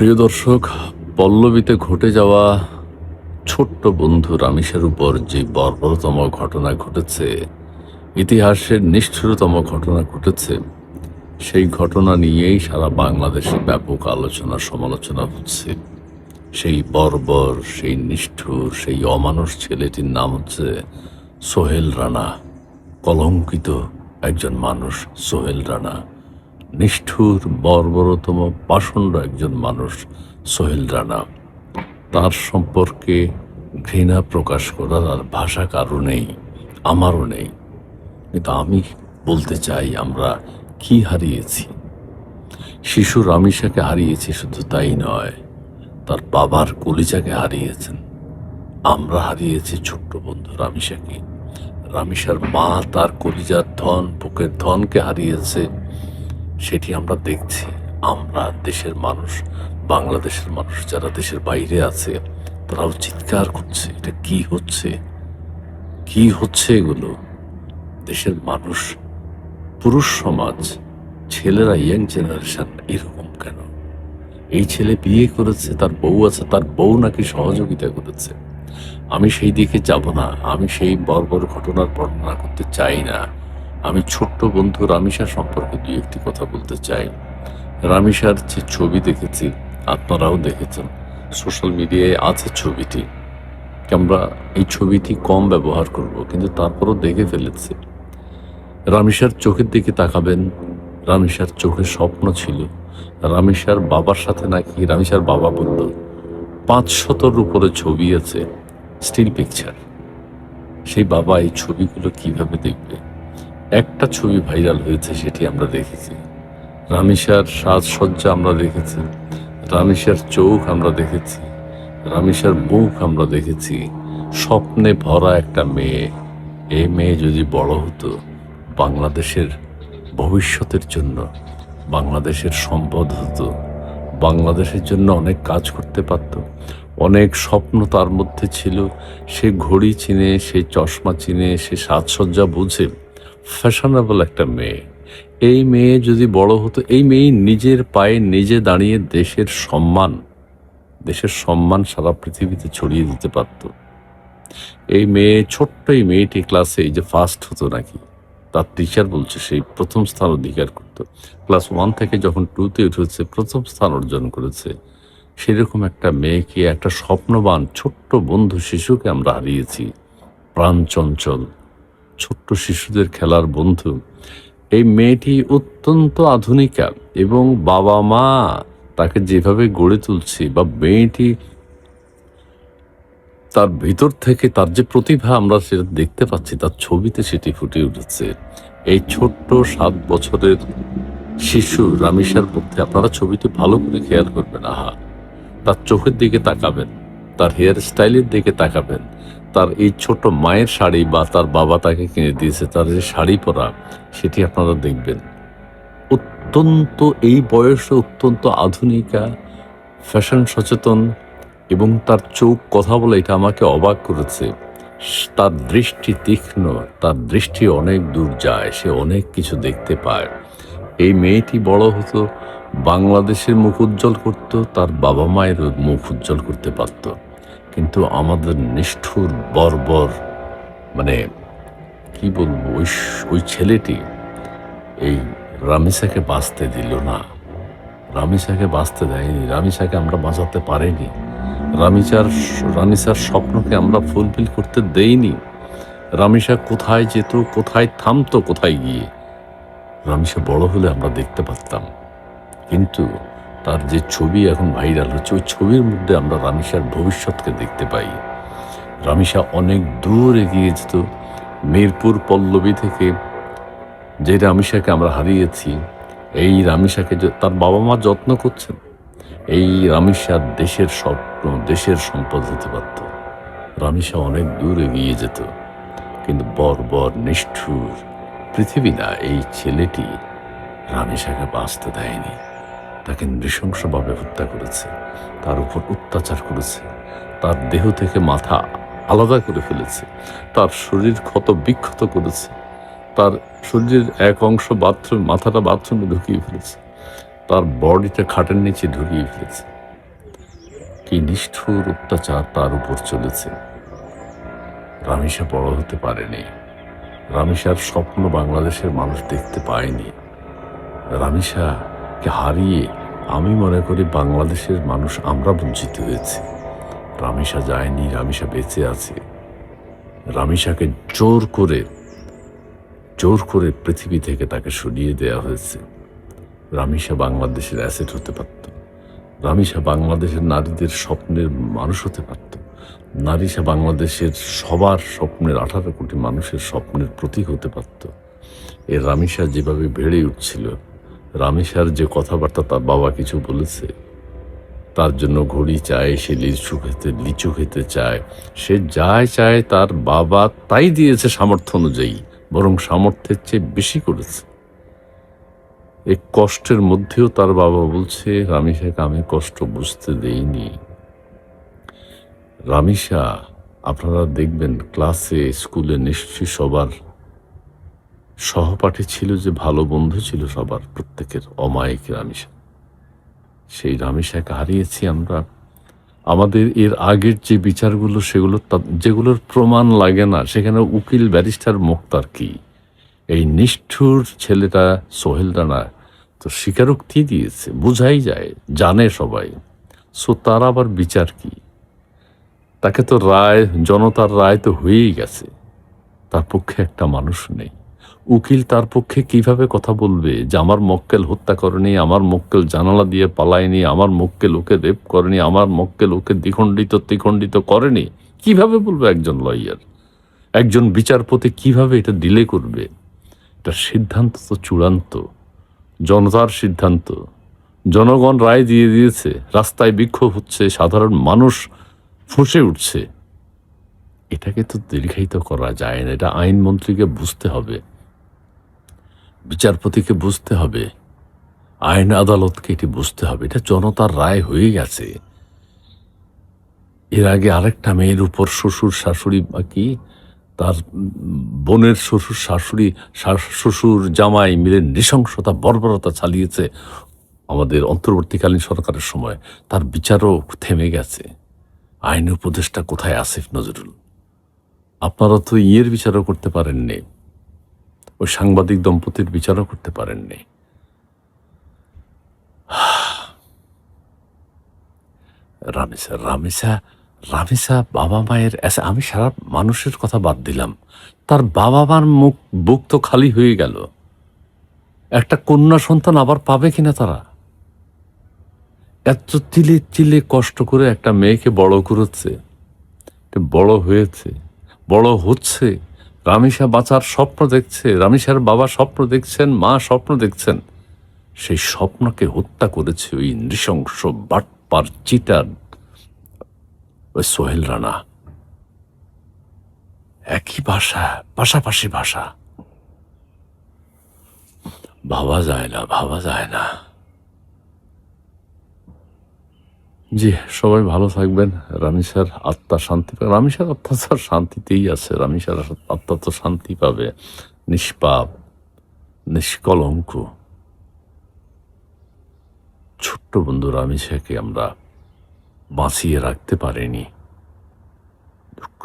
প্রিয় দর্শক, পল্লবীতে ঘটে যাওয়া ছোট্ট বন্ধু রামিসার উপর যে বর্বরতম ঘটনা ঘটেছে, ইতিহাসের নিষ্ঠুরতম ঘটনা ঘটেছে, সেই ঘটনা নিয়েই সারা বাংলাদেশে ব্যাপক আলোচনা সমালোচনা হচ্ছে। সেই বর্বর, সেই নিষ্ঠুর, সেই অমানুষ ছেলেটির নাম হচ্ছে সোহেল রানা। কলঙ্কিত একজন মানুষ সোহেল রানা, নিষ্ঠুর বর্বরতম পাষণ্ড একজন মানুষ সোহেল রানা। তার সম্পর্কে ঘৃণা প্রকাশ করার আর ভাষা কারো নেই, আমারও নেই। কিন্তু আমি বলতে চাই, আমরা কি হারিয়েছি? শিশু রামিসাকে হারিয়েছি, শুধু তাই নয়, তার বাবার কলিজাকে হারিয়েছেন। আমরা হারিয়েছি ছোট্ট বন্ধু রামিসাকে। রামিসার মা তার কলিজার ধন, বুকের ধনকে হারিয়েছে। সেটি আমরা দেখছি। আমরা দেশের মানুষ, বাংলাদেশের মানুষ যারা দেশের বাইরে আছে, তারাও চিৎকার করছে, এটা কি হচ্ছে, কি হচ্ছে এগুলো? দেশের মানুষ, পুরুষ সমাজ, ছেলেরা, ইয়াং জেনারেশন এরকম কেন? এই ছেলে বিয়ে করেছে, তার বউ আছে, তার বউ নাকি সহযোগিতা করেছে। আমি সেই দিকে যাব না, আমি সেই বর্বর ঘটনার বর্ণনা করতে চাই না। আমি ছোট্ট বন্ধু রামিসা সম্পর্কে দুই একটি কথা বলতে চাই। রামিসার যে ছবি দেখেছি, আপনারাও দেখেছেন, সোশ্যাল মিডিয়ায় আছে ছবিটি। আমরা এই ছবিটি কম ব্যবহার করব, কিন্তু তারপরও দেখে ফেলেছি। রামিসার চোখের দিকে তাকাবেন, রামিসার চোখে স্বপ্ন ছিল। রামিসার বাবার সাথে নাকি রামিসার বাবা বলল 500-র উপরে ছবি আছে, স্টিল পিকচার। সেই বাবা এই ছবিগুলো কিভাবে দেখবে? একটা ছবি ভাইরাল হয়েছে, সেটি আমরা দেখেছি। রামিসার সাজসজ্জা আমরা দেখেছি, রামিসার চোখ আমরা দেখেছি, রামিসার মুখ আমরা দেখেছি। স্বপ্নে ভরা একটা মেয়ে। এই মেয়ে যদি বড় হতো, বাংলাদেশের ভবিষ্যতের জন্য, বাংলাদেশের সম্পদ হতো, বাংলাদেশের জন্য অনেক কাজ করতে পারত। অনেক স্বপ্ন তার মধ্যে ছিল। সে ঘড়ি চিনে, সে চশমা চিনে, সে সাজসজ্জা বুঝে, ফ্যাশনেবল একটা মেয়ে। এই মেয়ে যদি বড় হতো, এই মেয়ে নিজের পায়ে নিজে দাঁড়িয়ে দেশের সম্মান সারা পৃথিবীতে ছড়িয়ে দিতে পারত। এই মেয়ে, ছোট্ট এই মেয়েটি ক্লাসে এই যে ফার্স্ট হতো নাকি, তার টিচার বলছে সেই প্রথম স্থান অধিকার করতো। ক্লাস 1 থেকে যখন 2-তে উঠেছে, প্রথম স্থান অর্জন করেছে। সেরকম একটা মেয়েকে, একটা স্বপ্নবান ছোট্ট বন্ধু শিশুকে আমরা হারিয়েছি। প্রাণ চঞ্চল, ছোট্ট শিশুদের খেলার বন্ধু। এই মেয়েটি অত্যন্ত আধুনিকা, এবং বাবা মা তাকে যেভাবে গড়ে তুলছে, বা মেয়েটি তার ভিতর থেকে তার যে প্রতিভা আমরা সেটা দেখতে পাচ্ছি, তার ছবিতে সেটি ফুটে উঠেছে। এই ছোট্ট 7 বছরের শিশু রামিসার মধ্যে আপনারা ছবিটি ভালো করে খেয়াল করবেন। আহা, তার চোখের দিকে তাকাবেন, তার হেয়ার স্টাইলের দিকে তাকাবেন, তার এই ছোট মায়ের শাড়ি বা তার বাবা তাকে কিনে দিয়েছে তার যে শাড়ি পরা, সেটি আপনারা দেখবেন। অত্যন্ত, এই বয়সে অত্যন্ত আধুনিকা, ফ্যাশন সচেতন, এবং তার চোখ কথা বলে, এটা আমাকে অবাক করেছে। তার দৃষ্টি তীক্ষ্ণ, তার দৃষ্টি অনেক দূর যায়, সে অনেক কিছু দেখতে পায়। এই মেয়েটি বড় হতো, বাংলাদেশের মুখ উজ্জ্বল করত, তার বাবা মায়ের মুখ উজ্জ্বল করতে পারত। কিন্তু আমাদের নিষ্ঠুর বর্বর, মানে কি বলবো, ওই ছেলেটি এই রামিসাকে বাঁচতে দিল না। রামিসাকে বাঁচতে দেয়নি, রামিসাকে আমরা বাঁচাতে পারিনি। রামিসার স্বপ্নকে আমরা ফুলফিল করতে দেইনি। রামিসা কোথায় যেত, কোথায় থামতো, কোথায় গিয়ে, রামিসা বড় হলে আমরা দেখতে পারতাম। কিন্তু তার যে ছবি এখন ভাইরাল হচ্ছে, ওই ছবির মধ্যে আমরা রামিসার ভবিষ্যৎকে দেখতে পাই। রামিসা অনেক দূর এগিয়ে যেত। মিরপুর পল্লবী থেকে যে রামিসাকে আমরা হারিয়েছি, এই রামিসাকে তার বাবা মা যত্ন করছেন। এই রামিসা দেশের স্বপ্ন, দেশের সম্পদ হতে পারত। রামিসা অনেক দূর এগিয়ে যেত। কিন্তু বর্বর, নিষ্ঠুর পৃথিবী না, এই ছেলেটি রামিসাকে বাঁচতে দেয়নি। তাকে নৃশংসভাবে হত্যা করেছে, তার উপর অত্যাচার করেছে, তার দেহ থেকে মাথা আলাদা করে ফেলেছে, তার শরীর ক্ষত বিক্ষত করেছে, তার শরীরের এক অংশ মাথাটা বাথরুমে ঢুকিয়ে ফেলেছে, তার বডিটা খাটের নিচে ঢুকিয়ে ফেলেছে। কি নিষ্ঠুর অত্যাচার তার উপর চলেছে। রামিসা বড় হতে পারেনি, রামিসার স্বপ্ন বাংলাদেশের মানুষ দেখতে পায়নি। রামিসাকে হারিয়ে আমি মনে করি বাংলাদেশের মানুষ আমরা বঞ্চিত হয়েছি। রামিসা যায়নি, রামিসা বেঁচে আছে। রামিসাকে জোর করে পৃথিবী থেকে তাকে সরিয়ে দেওয়া হয়েছে। রামিসা বাংলাদেশের অ্যাসেট হতে পারত, রামিসা বাংলাদেশের নারীদের স্বপ্নের মানুষ হতে পারত, নারীসা বাংলাদেশের সবার স্বপ্নের 18 কোটি মানুষের স্বপ্নের প্রতীক হতে পারত। এই রামিসা যেভাবে বেড়ে উঠছিল, রামিসার যে কথাবার্তা তার বাবা কিছু বলেছে, তার জন্য ঘড়ি চায়, সে লিচু খেতে চায়, সে যাই চায় তার বাবা তাই দিয়েছে সামর্থ্য অনুযায়ী, বরং সামর্থ্যের চেয়ে বেশি করেছে। এই কষ্টের মধ্যেও তার বাবা বলছে, রামিসাকে আমি কষ্ট বুঝতে দেইনি। রামিসা, আপনারা দেখবেন ক্লাসে স্কুলে নিশ্চয়ই সবার সহপাঠী ছিল, যে ভালো বন্ধু ছিল সবার, প্রত্যেকের অমায়িক রামিসা। সেই রামিসাকে হারিয়েছি আমরা। আমাদের এর আগের যে বিচারগুলো, যেগুলোর প্রমাণ লাগে না, সেখানে উকিল ব্যারিস্টার মোক্তার কি, এই নিষ্ঠুর ছেলেটা সোহেল রানা তো স্বীকারোক্তি দিয়েছে, বোঝাই যায়, জানে সবাই। সো তার আবার বিচার কি? তাকে তো জনতার রায় তো হয়েই গেছে, তার পক্ষে একটা মানুষ নেই। উকিল তার পক্ষে কিভাবে কথা বলবে যে আমার মক্কেল হত্যা করেনি, আমার মক্কেল জানালা দিয়ে পালায়নি, আমার মক্কেল ওকে রেপ করেনি, আমার মক্কেল ওকে দ্বিখণ্ডিত করেনি? কিভাবে বলবে একজন লয়ার? একজন বিচারপতি কিভাবে এটা ডিলে করবে? এটা সিদ্ধান্ত তো চূড়ান্ত, জনতার সিদ্ধান্ত। জনগণ রায় দিয়ে দিয়েছে, রাস্তায় বিক্ষোভ হচ্ছে, সাধারণ মানুষ ফুঁসে উঠছে। এটাকে তো দীর্ঘায়িত করা যায় না। এটা আইনমন্ত্রীকে বুঝতে হবে, বিচারপতিকে বুঝতে হবে, আইন আদালতকে এটি বুঝতে হবে। এটা জনতার রায় হয়ে গেছে। এর আগে আরেকটা মেয়ের উপর শ্বশুর শাশুড়ি কি তার বোনের শ্বশুর জামাই মিলে নৃশংসতা বর্বরতা চালিয়েছে আমাদের অন্তর্বর্তীকালীন সরকারের সময়। তার বিচারও থেমে গেছে। আইন উপদেষ্টা কোথায় আসিফ নজরুল? আপনারা তো বিচারও করতে পারেননি, ওই সাংবাদিক দম্পতির বিচারও করতে পারেননি। রামিসা বাবা মায়ের, আমি সারা মানুষের কথা বাদ দিলাম, তার বাবা মার বুক তো খালি হয়ে গেল। একটা কন্যা সন্তান আবার পাবে কিনা তারা? এত চিলে কষ্ট করে একটা মেয়েকে বড় করেছে, বড় হয়েছে, বড় হচ্ছে। রামিসা বাঁচার স্বপ্ন দেখছে, রামিসার বাবা স্বপ্ন দেখছেন, মা স্বপ্ন দেখছেন। সেই স্বপ্নকে হত্যা করেছে ওই নৃশংস বাটপার চিটার ওই সোহেল রানা। একই ভাষা, পাশাপাশি ভাষা, ভাবা যায় না। জি, সবাই ভালো থাকবেন। রামিসার আত্মা শান্তি পাবে। রামিসার আত্মা তো শান্তিতেই আছে, রামিসার আত্মা তো শান্তি পাবে। নিষ্পাপ, নিষ্কলঙ্ক ছোট্ট বন্ধু রামিসাকে আমরা বাঁচিয়ে রাখতে পারিনি। দুঃখ।